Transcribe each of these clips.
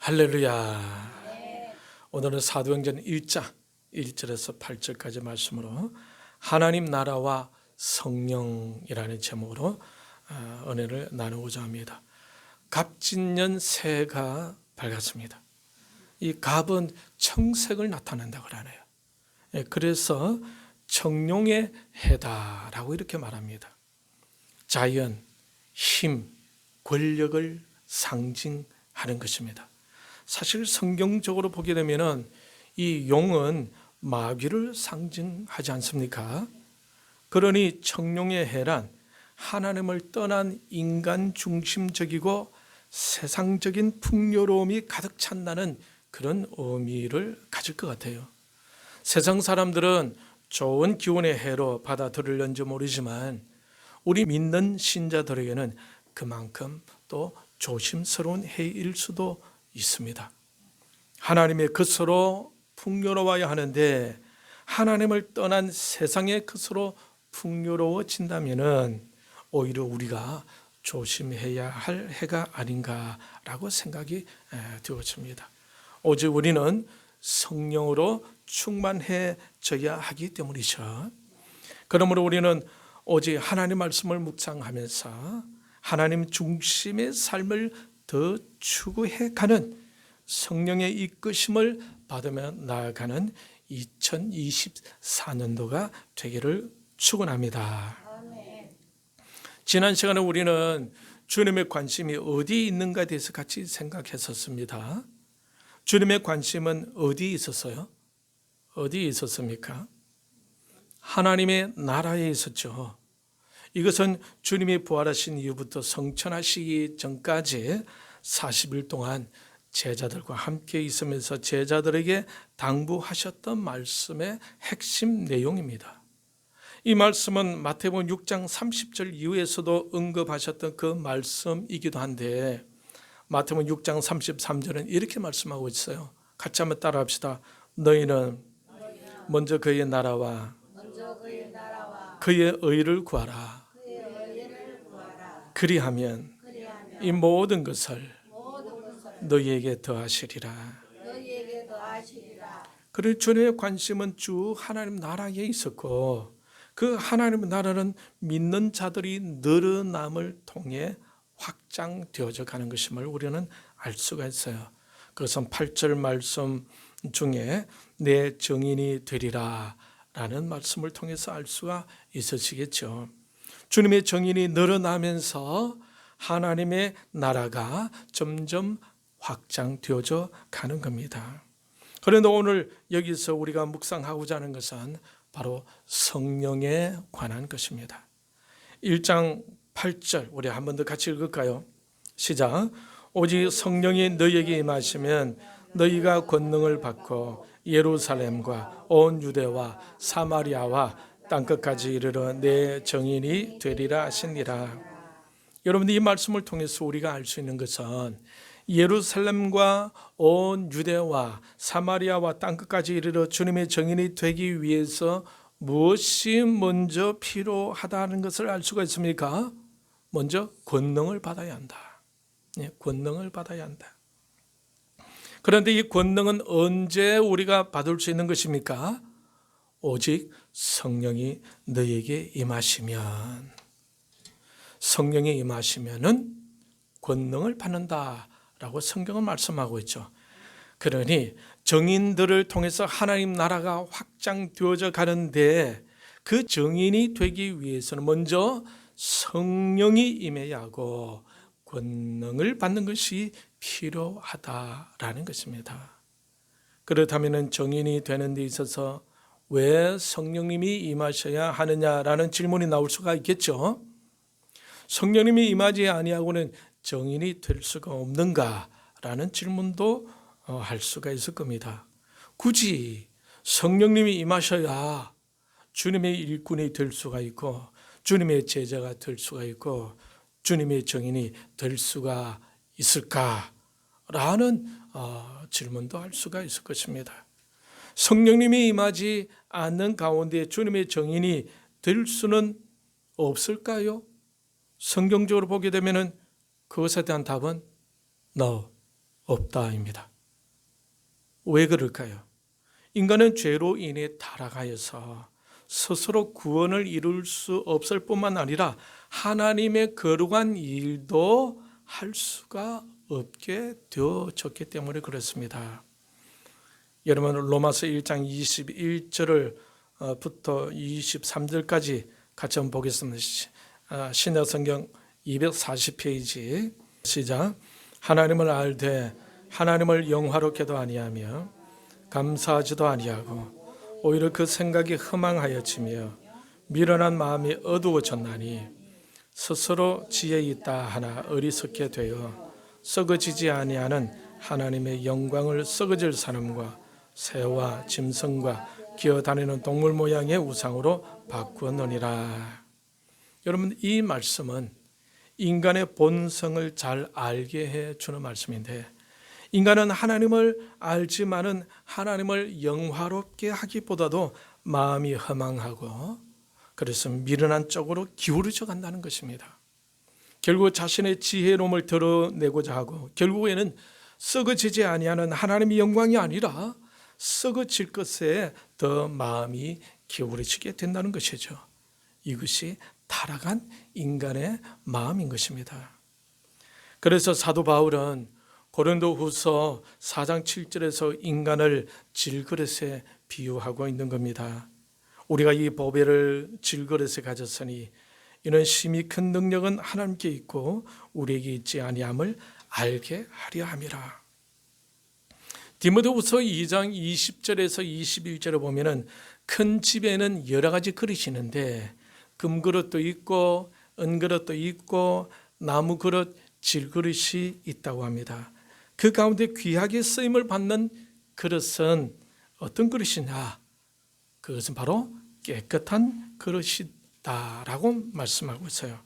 할렐루야. 오늘은 사도행전 1장 1절에서 8절까지 말씀으로 하나님 나라와 성령이라는 제목으로 은혜를 나누고자 합니다. 갑진년 새해가 밝았습니다. 이 갑은 청색을 나타낸다고 하네요. 그래서 청룡의 해다라고 이렇게 말합니다. 자연, 힘, 권력을 상징하는 것입니다. 사실 성경적으로 보게 되면은 이 용은 마귀를 상징하지 않습니까? 그러니 청룡의 해란 하나님을 떠난 인간 중심적이고 세상적인 풍요로움이 가득 찬다는 그런 의미를 가질 것 같아요. 세상 사람들은 좋은 기운의 해로 받아들일는지 모르지만 우리 믿는 신자들에게는 그만큼 또 조심스러운 해일 수도 있습니다. 하나님의 것으로 풍요로워야 하는데 하나님을 떠난 세상의 것으로 풍요로워진다면 오히려 우리가 조심해야 할 해가 아닌가라고 생각이 되어집니다. 오직 우리는 성령으로 충만해져야 하기 때문이죠. 그러므로 우리는 오직 하나님 말씀을 묵상하면서 하나님 중심의 삶을 더 추구해가는 성령의 이끄심을 받으며 나아가는 2024년도가 되기를 축원합니다. 지난 시간에 우리는 주님의 관심이 어디 있는가에 대해서 같이 생각했었습니다. 주님의 관심은 어디에 있었어요? 어디에 있었습니까? 하나님의 나라에 있었죠. 이것은 주님이 부활하신 이후부터 성천하시기 전까지 40일 동안 제자들과 함께 있으면서 제자들에게 당부하셨던 말씀의 핵심 내용입니다. 이 말씀은 마태복음 6장 30절 이후에서도 언급하셨던 그 말씀이기도 한데 마태복음 6장 33절은 이렇게 말씀하고 있어요. 같이 한번 따라합시다. 너희는 먼저 그의 나라와 그의 의를 구하라. 그리하면 이 모든 것을 너희에게 더하시리라. 그리고 주님의 관심은 쭉 하나님 나라에 있었고 그 하나님 나라는 믿는 자들이 늘어남을 통해 확장되어져 가는 것임을 우리는 알 수가 있어요. 그것은 8절 말씀 중에 내 증인이 되리라 라는 말씀을 통해서 알 수가 있으시겠죠. 주님의 증인이 늘어나면서 하나님의 나라가 점점 확장되어져 가는 겁니다. 그런데 오늘 여기서 우리가 묵상하고자 하는 것은 바로 성령에 관한 것입니다. 1장 8절 우리 한 번 더 같이 읽을까요? 시작. 오직 성령이 너희에게 임하시면 너희가 권능을 받고 예루살렘과 온 유대와 사마리아와 땅끝까지 이르러 내 증인이 되리라 하시니라. 여러분들 이 말씀을 통해서 우리가 알 수 있는 것은 예루살렘과 온 유대와 사마리아와 땅끝까지 이르러 주님의 증인이 되기 위해서 무엇이 먼저 필요하다는 것을 알 수가 있습니까? 먼저 권능을 받아야 한다. 권능을 받아야 한다. 그런데 이 권능은 언제 우리가 받을 수 있는 것입니까? 오직 성령이 너에게 임하시면, 성령이 임하시면은 권능을 받는다라고 성경은 말씀하고 있죠. 그러니 증인들을 통해서 하나님 나라가 확장되어져 가는데 그 증인이 되기 위해서는 먼저 성령이 임해야 하고 권능을 받는 것이 필요하다라는 것입니다. 그렇다면 증인이 되는 데 있어서 왜 성령님이 임하셔야 하느냐라는 질문이 나올 수가 있겠죠. 성령님이 임하지 아니하고는 증인이 될 수가 없는가라는 질문도 할 수가 있을 겁니다. 굳이 성령님이 임하셔야 주님의 일꾼이 될 수가 있고 주님의 제자가 될 수가 있고 주님의 증인이 될 수가 있을까라는 질문도 할 수가 있을 것입니다. 성령님이 임하지 않는 가운데 주님의 증인이 될 수는 없을까요? 성경적으로 보게 되면 그것에 대한 답은 no, 없다입니다. 왜 그럴까요? 인간은 죄로 인해 타락하여서 스스로 구원을 이룰 수 없을 뿐만 아니라 하나님의 거룩한 일도 할 수가 없게 되어졌기 때문에 그렇습니다. 여러분 로마서 1장 21절부터 23절까지 같이 한번 보겠습니다. 신약성경 240페이지 시작. 하나님을 알되 하나님을 영화롭게도 아니하며 감사하지도 아니하고 오히려 그 생각이 허망하여지며 미련한 마음이 어두워졌나니 스스로 지혜 있다 하나 어리석게 되어 썩어지지 아니하는 하나님의 영광을 썩어질 사람과 새와 짐승과 기어다니는 동물 모양의 우상으로 바꾸었느니라. 여러분 이 말씀은 인간의 본성을 잘 알게 해주는 말씀인데, 인간은 하나님을 알지만은 하나님을 영화롭게 하기보다도 마음이 허망하고 그래서 미련한 쪽으로 기울어져 간다는 것입니다. 결국 자신의 지혜로움을 드러내고자 하고 결국에는 썩어지지 아니하는 하나님의 영광이 아니라 썩어질 것에 더 마음이 기울어지게 된다는 것이죠. 이것이 타락한 인간의 마음인 것입니다. 그래서 사도 바울은 고린도후서 4장 7절에서 인간을 질그릇에 비유하고 있는 겁니다. 우리가 이 보배를 질그릇에 가졌으니 이는 심히 큰 능력은 하나님께 있고 우리에게 있지 아니함을 알게 하려 함이라. 디모데후서 2장 20절에서 21절에 보면은 큰 집에는 여러 가지 그릇이 있는데 금그릇도 있고 은그릇도 있고 나무 그릇, 질그릇이 있다고 합니다. 그 가운데 귀하게 쓰임을 받는 그릇은 어떤 그릇이냐? 그것은 바로 깨끗한 그릇이다라고 말씀하고 있어요.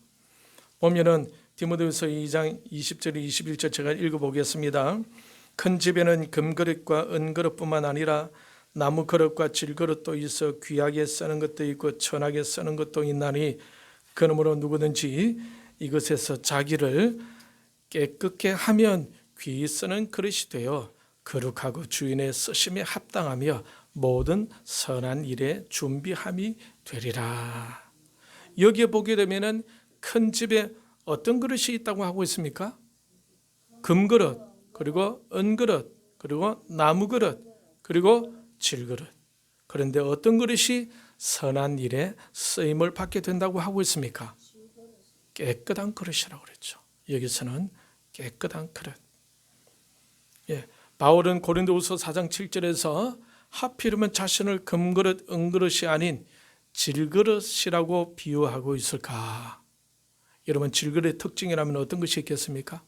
보면은 디모데후서 2장 20절 21절 제가 읽어보겠습니다. 큰 집에는 금그릇과 은그릇뿐만 아니라 나무 그릇과 질그릇도 있어 귀하게 쓰는 것도 있고 천하게 쓰는 것도 있나니 그러므로 누구든지 이것에서 자기를 깨끗게 하면 귀히 쓰는 그릇이 되어 거룩하고 주인의 쓰심에 합당하며 모든 선한 일에 준비함이 되리라. 여기에 보게 되면은 큰 집에 어떤 그릇이 있다고 하고 있습니까? 금그릇, 그리고 은그릇, 그리고 나무그릇, 그리고 질그릇. 그런데 어떤 그릇이 선한 일에 쓰임을 받게 된다고 하고 있습니까? 깨끗한 그릇이라고 그랬죠. 여기서는 깨끗한 그릇. 바울은 고린도후서 4장 7절에서 하필이면 자신을 금그릇, 은그릇이 아닌 질그릇이라고 비유하고 있을까? 여러분 질그릇의 특징이라면 어떤 것이 있겠습니까?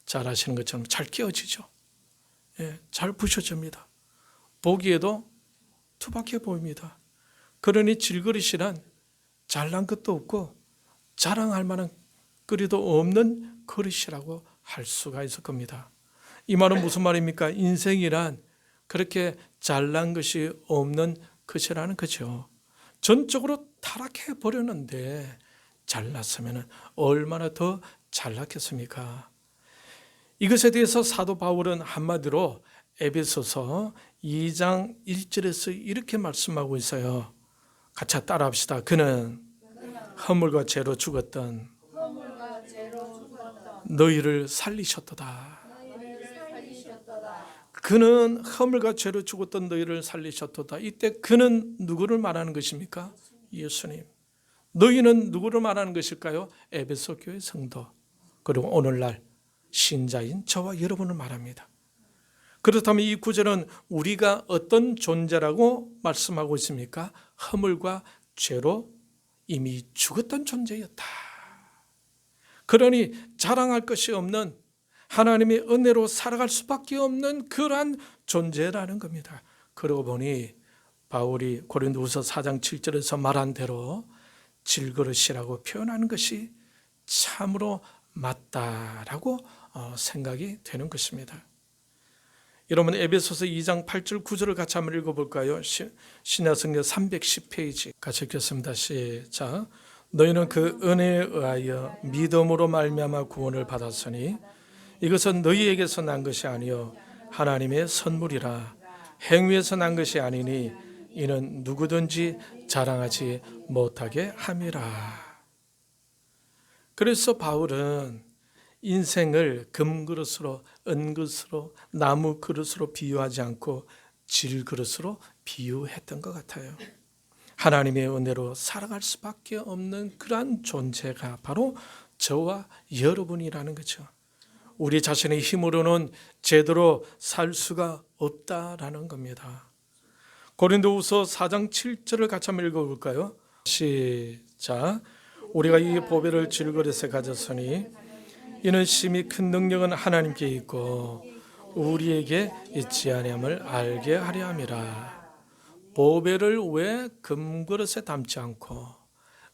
잘 아시는 것처럼 잘 끼워지죠. 잘 부셔집니다. 보기에도 투박해 보입니다. 그러니 질그릇이란 잘난 것도 없고 자랑할 만한 거리도 없는 그릇이라고 할 수가 있을 겁니다. 이 말은 무슨 말입니까? 인생이란 그렇게 잘난 것이 없는 것이라는 거죠. 전적으로 타락해 버렸는데 잘났으면 얼마나 더 잘났겠습니까? 이것에 대해서 사도 바울은 한마디로 에베소서 2장 1절에서 이렇게 말씀하고 있어요. 같이 따라합시다. 그는 허물과 죄로 죽었던 너희를 살리셨도다. 그는 허물과 죄로 죽었던 너희를 살리셨도다. 이때 그는 누구를 말하는 것입니까? 예수님. 너희는 누구를 말하는 것일까요? 에베소 교회 성도, 그리고 오늘날 신자인 저와 여러분을 말합니다. 그렇다면 이 구절은 우리가 어떤 존재라고 말씀하고 있습니까? 허물과 죄로 이미 죽었던 존재였다. 그러니 자랑할 것이 없는 하나님의 은혜로 살아갈 수밖에 없는 그러한 존재라는 겁니다. 그러고 보니 바울이 고린도후서 4장 7절에서 말한 대로 질그릇이라고 표현하는 것이 참으로 맞다라고 생각이 되는 것입니다. 여러분 에베소서 2장 8절 9절을 같이 한번 읽어볼까요? 신약성경 310페이지 같이 읽겠습니다. 시작. 너희는 그 은혜에 의하여 믿음으로 말미암아 구원을 받았으니 이것은 너희에게서 난 것이 아니요 하나님의 선물이라. 행위에서 난 것이 아니니 이는 누구든지 자랑하지 못하게 함이라. 그래서 바울은 인생을 금그릇으로, 은그릇으로, 나무 그릇으로 비유하지 않고 질그릇으로 비유했던 것 같아요. 하나님의 은혜로 살아갈 수밖에 없는 그러한 존재가 바로 저와 여러분이라는 거죠. 우리 자신의 힘으로는 제대로 살 수가 없다라는 겁니다. 고린도후서 4장 7절을 같이 한번 읽어볼까요? 시작. 우리가 이 보배를 질그릇에 가졌으니 이는 심히 큰 능력은 하나님께 있고 우리에게 있지 아니함을 알게 하려 함이라. 보배를 왜 금그릇에 담지 않고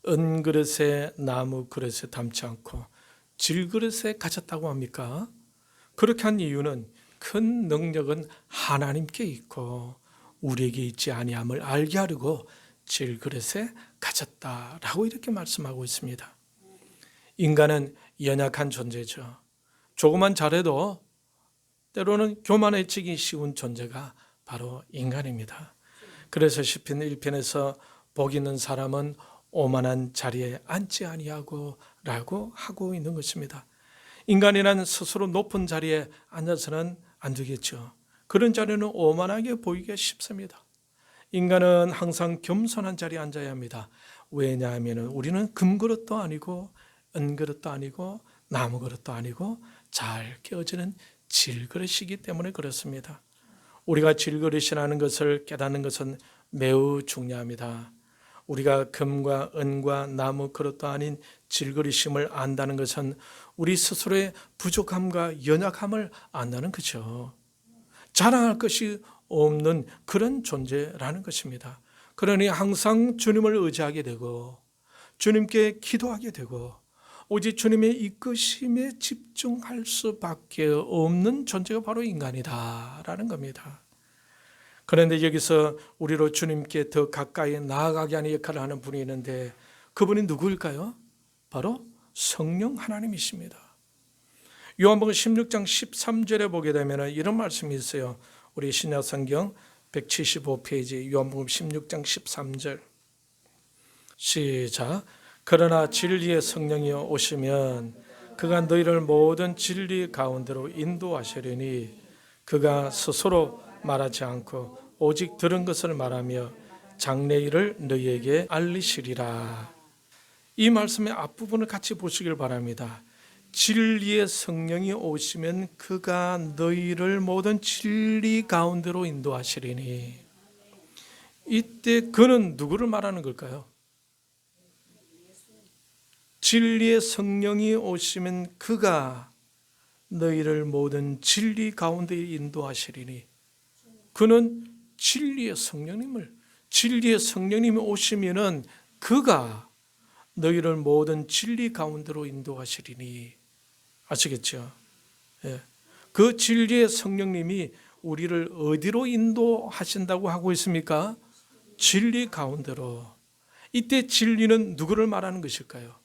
은그릇에, 나무 그릇에 담지 않고 질그릇에 가졌다고 합니까? 그렇게 한 이유는 큰 능력은 하나님께 있고 우리에게 있지 아니함을 알게 하려고 질그릇에 가졌다라고 이렇게 말씀하고 있습니다. 인간은 연약한 존재죠. 조금만 잘해도 때로는 교만해지기 쉬운 존재가 바로 인간입니다. 그래서 시편 1편에서 복 있는 사람은 오만한 자리에 앉지 아니하고 라고 하고 있는 것입니다. 인간이란 스스로 높은 자리에 앉아서는 안 되겠죠. 그런 자리는 오만하게 보이기가 쉽습니다. 인간은 항상 겸손한 자리에 앉아야 합니다. 왜냐하면 우리는 금그릇도 아니고 은그릇도 아니고 나무 그릇도 아니고 잘 깨어지는 질그릇이기 때문에 그렇습니다. 우리가 질그릇이라는 것을 깨닫는 것은 매우 중요합니다. 우리가 금과 은과 나무 그릇도 아닌 질그릇임을 안다는 것은 우리 스스로의 부족함과 연약함을 안다는 거죠. 자랑할 것이 없는 그런 존재라는 것입니다. 그러니 항상 주님을 의지하게 되고 주님께 기도하게 되고 오직 주님의 이끄심에 집중할 수밖에 없는 존재가 바로 인간이다라는 겁니다. 그런데 여기서 우리로 주님께 더 가까이 나아가게 하는 역할을 하는 분이 있는데 그분이 누구일까요? 바로 성령 하나님이십니다. 요한복음 16장 13절에 보게 되면 이런 말씀이 있어요. 우리 신약성경 175페이지 요한복음 16장 13절 시작. 그러나 진리의 성령이 오시면 그가 너희를 모든 진리 가운데로 인도하시리니 그가 스스로 말하지 않고 오직 들은 것을 말하며 장래일을 너희에게 알리시리라. 이 말씀의 앞부분을 같이 보시길 바랍니다. 진리의 성령이 오시면 그가 너희를 모든 진리 가운데로 인도하시리니. 이때 그는 누구를 말하는 걸까요? 진리의 성령이 오시면 그가 너희를 모든 진리 가운데 인도하시리니. 그는 진리의 성령님이 오시면은 그가 너희를 모든 진리 가운데로 인도하시리니. 아시겠죠? 예. 그 진리의 성령님이 우리를 어디로 인도하신다고 하고 있습니까? 진리 가운데로. 이때 진리는 누구를 말하는 것일까요?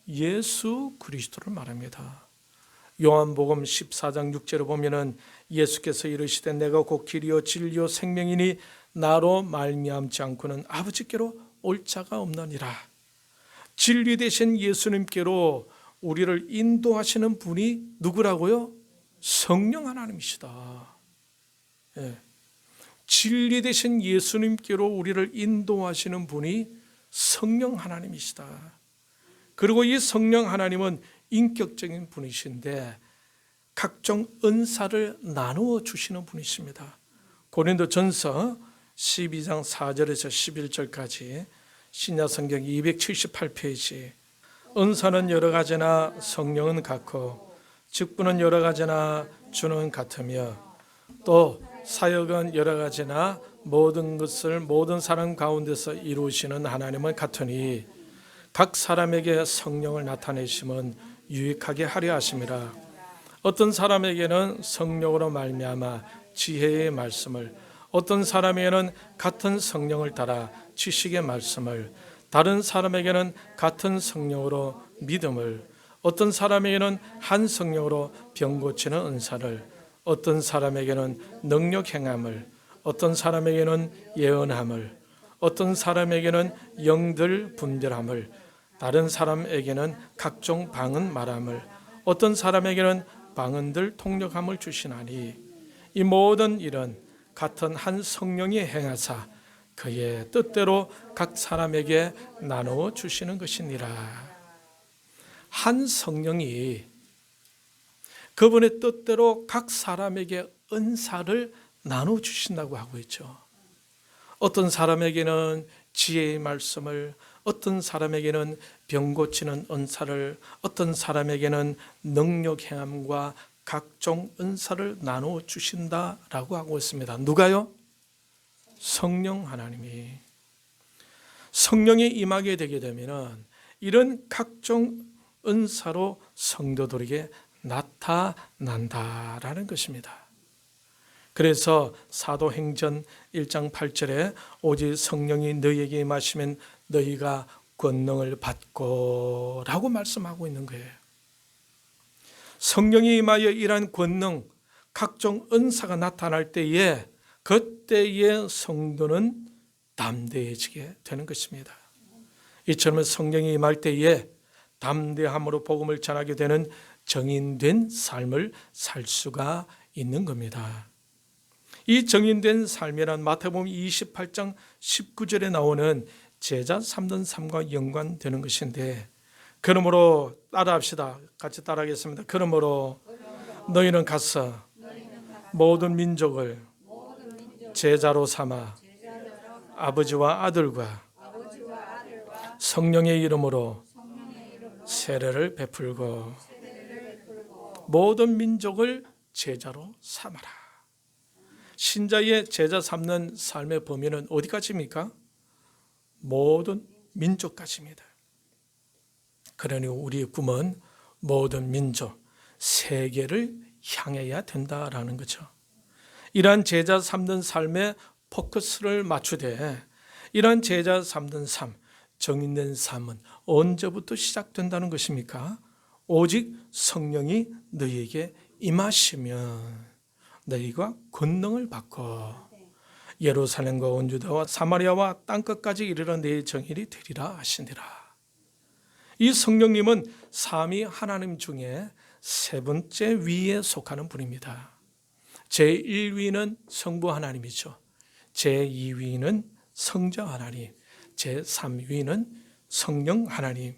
예수 그리스도를 말합니다. 요한복음 14장 6절에 보면은 예수께서 이르시되 내가 곧 길이요 진리요 생명이니 나로 말미암지 않고는 아버지께로 올 자가 없느니라. 진리 되신 예수님께로 우리를 인도하시는 분이 누구라고요? 성령 하나님이시다. 예. 진리 되신 예수님께로 우리를 인도하시는 분이 성령 하나님이시다. 그리고 이 성령 하나님은 인격적인 분이신데 각종 은사를 나누어 주시는 분이십니다. 고린도전서 12장 4절에서 11절까지 신약성경 278페이지. 은사는 여러 가지나 성령은 같고 직분은 여러 가지나 주는 같으며 또 사역은 여러 가지나 모든 것을 모든 사람 가운데서 이루시는 하나님은 같으니 각 사람에게 성령을 나타내심은 유익하게 하려 하심이라. 어떤 사람에게는 성령으로 말미암아 지혜의 말씀을, 어떤 사람에게는 같은 성령을 따라 지식의 말씀을, 다른 사람에게는 같은 성령으로 믿음을, 어떤 사람에게는 한 성령으로 병 고치는 은사를, 어떤 사람에게는 능력 행함을, 어떤 사람에게는 예언함을, 어떤 사람에게는 영들 분별함을, 다른 사람에게는 각종 방언 말함을, 어떤 사람에게는 방언들 통역함을 주시나니 이 모든 일은 같은 한 성령이 행하사 그의 뜻대로 각 사람에게 나누어 주시는 것이니라. 한 성령이 그분의 뜻대로 각 사람에게 은사를 나누어 주신다고 하고 있죠. 어떤 사람에게는 지혜의 말씀을, 어떤 사람에게는 병 고치는 은사를, 어떤 사람에게는 능력 행함과 각종 은사를 나누어 주신다라고 하고 있습니다. 누가요? 성령 하나님이. 성령이 임하게 되게 되면 이런 각종 은사로 성도들에게 나타난다라는 것입니다. 그래서 사도행전 1장 8절에 오직 성령이 너희에게 임하시면 너희가 권능을 받고 라고 말씀하고 있는 거예요. 성령이 임하여 이러한 권능, 각종 은사가 나타날 때에 그때의 성도는 담대해지게 되는 것입니다. 이처럼 성령이 임할 때에 담대함으로 복음을 전하게 되는 정인된 삶을 살 수가 있는 겁니다. 이 정인된 삶이란 마태복음 28장 19절에 나오는 제자 삼는 삶과 연관되는 것인데, 그러므로 따라합시다. 같이 따라하겠습니다. 그러므로 너희는 가서 모든 민족을 제자로 삼아 아버지와 아들과 성령의 이름으로 세례를 베풀고 모든 민족을 제자로 삼아라. 신자의 제자 삼는 삶의 범위는 어디까지입니까? 모든 민족까지입니다. 그러니 우리의 꿈은 모든 민족, 세계를 향해야 된다라는 거죠. 이러한 제자 삼는 삶에 포커스를 맞추되, 이러한 제자 삼는 삶, 정인된 삶은 언제부터 시작된다는 것입니까? 오직 성령이 너희에게 임하시면 너희가 권능을 받고 예루살렘과 온 유다와 사마리아와 땅끝까지 이르러 내 정인이 되리라 하시니라. 이 성령님은 삼위 하나님 중에 세 번째 위에 속하는 분입니다. 제1위는 성부 하나님이죠. 제2위는 성자 하나님, 제3위는 성령 하나님.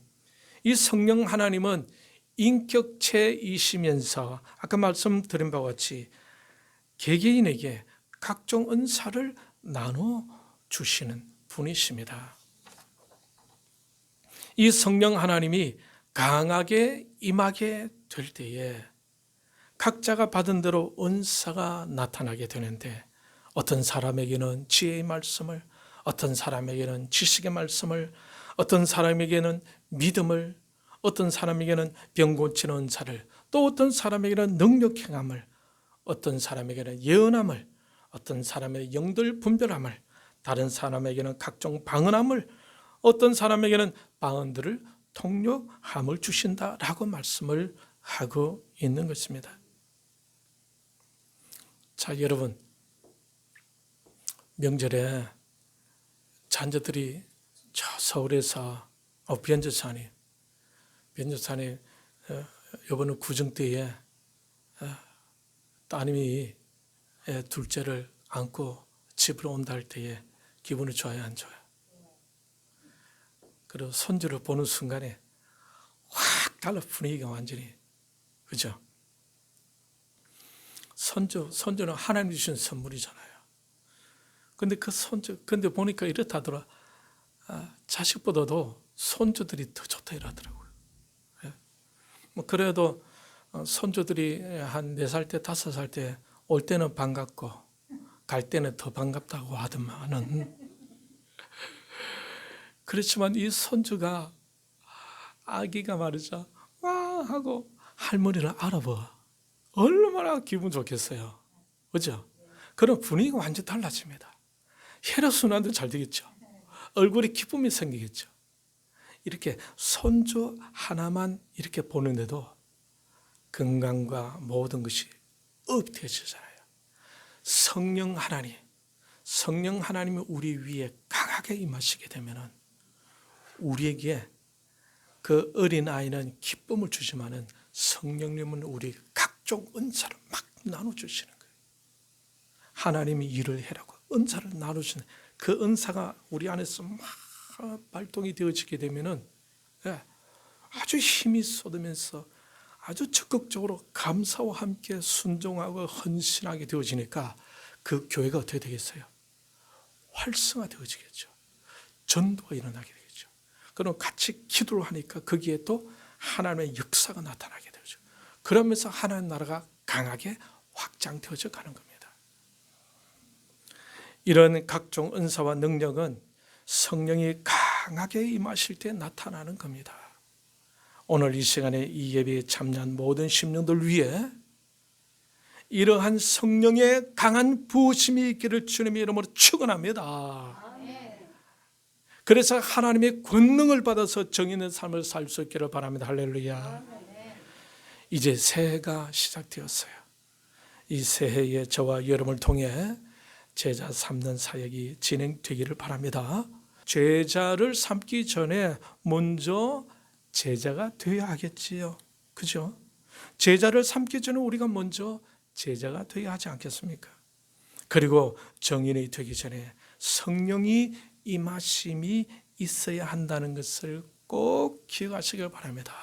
이 성령 하나님은 인격체이시면서 아까 말씀드린 바와 같이 개개인에게 각종 은사를 나눠 주시는 분이십니다. 이 성령 하나님이 강하게 임하게 될 때에 각자가 받은 대로 은사가 나타나게 되는데, 어떤 사람에게는 지혜의 말씀을, 어떤 사람에게는 지식의 말씀을, 어떤 사람에게는 믿음을, 어떤 사람에게는 병 고치는 은사를, 또 어떤 사람에게는 능력 행함을, 어떤 사람에게는 예언함을, 어떤 사람에게는 영들 분별함을, 다른 사람에게는 각종 방언함을, 어떤 사람에게는 방언들을 통역함을 주신다라고 말씀을 하고 있는 것입니다. 자, 여러분, 명절에 자녀들이 저 서울에서 변조산이 이번에 구정 때에 따님이 둘째를 안고 집으로 온다 할 때에 기분이 좋아요, 안 좋아요? 그리고 손주를 보는 순간에 확 달라, 분위기가 완전히. 그죠? 손주는 하나님 주신 선물이잖아요. 근데 근데 보니까 이렇다더라. 자식보다도 손주들이 더 좋다 이러더라고요. 뭐 그래도 손주들이 한 4살 때, 5살 때 올 때는 반갑고 갈 때는 더 반갑다고 하더만은, 그렇지만 이 손주가, 아기가 말이죠, 와 하고 할머니를 알아봐. 얼마나 기분 좋겠어요. 그죠? 그런 분위기가 완전 달라집니다. 혈액순환도 잘 되겠죠. 얼굴에 기쁨이 생기겠죠. 이렇게 손주 하나만 이렇게 보는데도 건강과 모든 것이 엎드려지잖아요. 성령 하나님이 우리 위에 강하게 임하시게 되면은 우리에게 그 어린 아이는 기쁨을 주지만은 성령님은 우리 각종 은사를 막 나눠주시는 거예요. 하나님이 일을 해라고 은사를 나눠주는 그 은사가 우리 안에서 막 발동이 되어지게 되면은 아주 힘이 쏟으면서 아주 적극적으로 감사와 함께 순종하고 헌신하게 되어지니까 그 교회가 어떻게 되겠어요? 활성화되어지겠죠. 전도가 일어나게 되겠죠. 그럼 같이 기도를 하니까 거기에 또 하나님의 역사가 나타나게 되죠. 그러면서 하나님 나라가 강하게 확장되어져 가는 겁니다. 이런 각종 은사와 능력은 성령이 강하게 임하실 때 나타나는 겁니다. 오늘 이 시간에 이 예배에 참여한 모든 심령들 위해 이러한 성령의 강한 부으심이 있기를 주님의 이름으로 축원합니다. 그래서 하나님의 권능을 받아서 정의 있는 삶을 살 수 있기를 바랍니다. 할렐루야. 이제 새해가 시작되었어요. 이 새해에 저와 여러분을 통해 제자 삼는 사역이 진행되기를 바랍니다. 제자를 삼기 전에 먼저 제자가 되어야 하겠지요. 그죠? 제자를 삼기 전에 우리가 먼저 제자가 되어야 하지 않겠습니까? 그리고 정인이 되기 전에 성령이 임하심이 있어야 한다는 것을 꼭 기억하시길 바랍니다.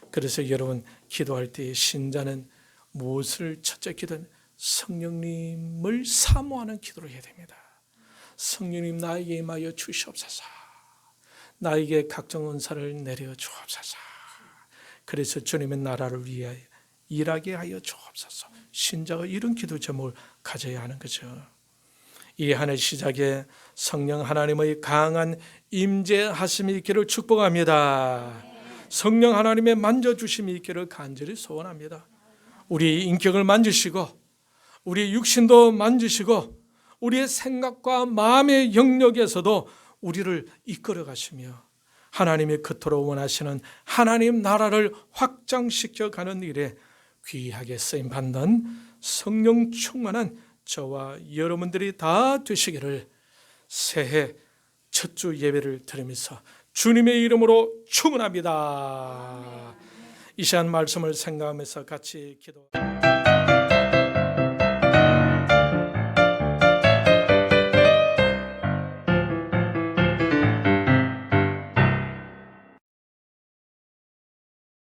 그래서 여러분 기도할 때 신자는 무엇을 첫째 기도는 성령님을 사모하는 기도를 해야 됩니다. 성령님 나에게 임하여 주시옵소서. 나에게 각종 은사를 내려 주옵소서. 그래서 주님의 나라를 위하여 일하게 하여 주옵소서. 신자가 이런 기도 제목을 가져야 하는 거죠. 이 한 해 시작에 성령 하나님의 강한 임재하심이 있기를 축복합니다. 성령 하나님의 만져주심이 있기를 간절히 소원합니다. 우리 인격을 만지시고 우리 육신도 만지시고 우리의 생각과 마음의 영역에서도 우리를 이끌어 가시며 하나님이 그토록 원하시는 하나님 나라를 확장시켜 가는 일에 귀하게 쓰임 받는 성령 충만한 저와 여러분들이 다 되시기를 새해 첫 주 예배를 드리면서 주님의 이름으로 축원합니다. 이 시간 말씀을 생각하면서 같이 기도.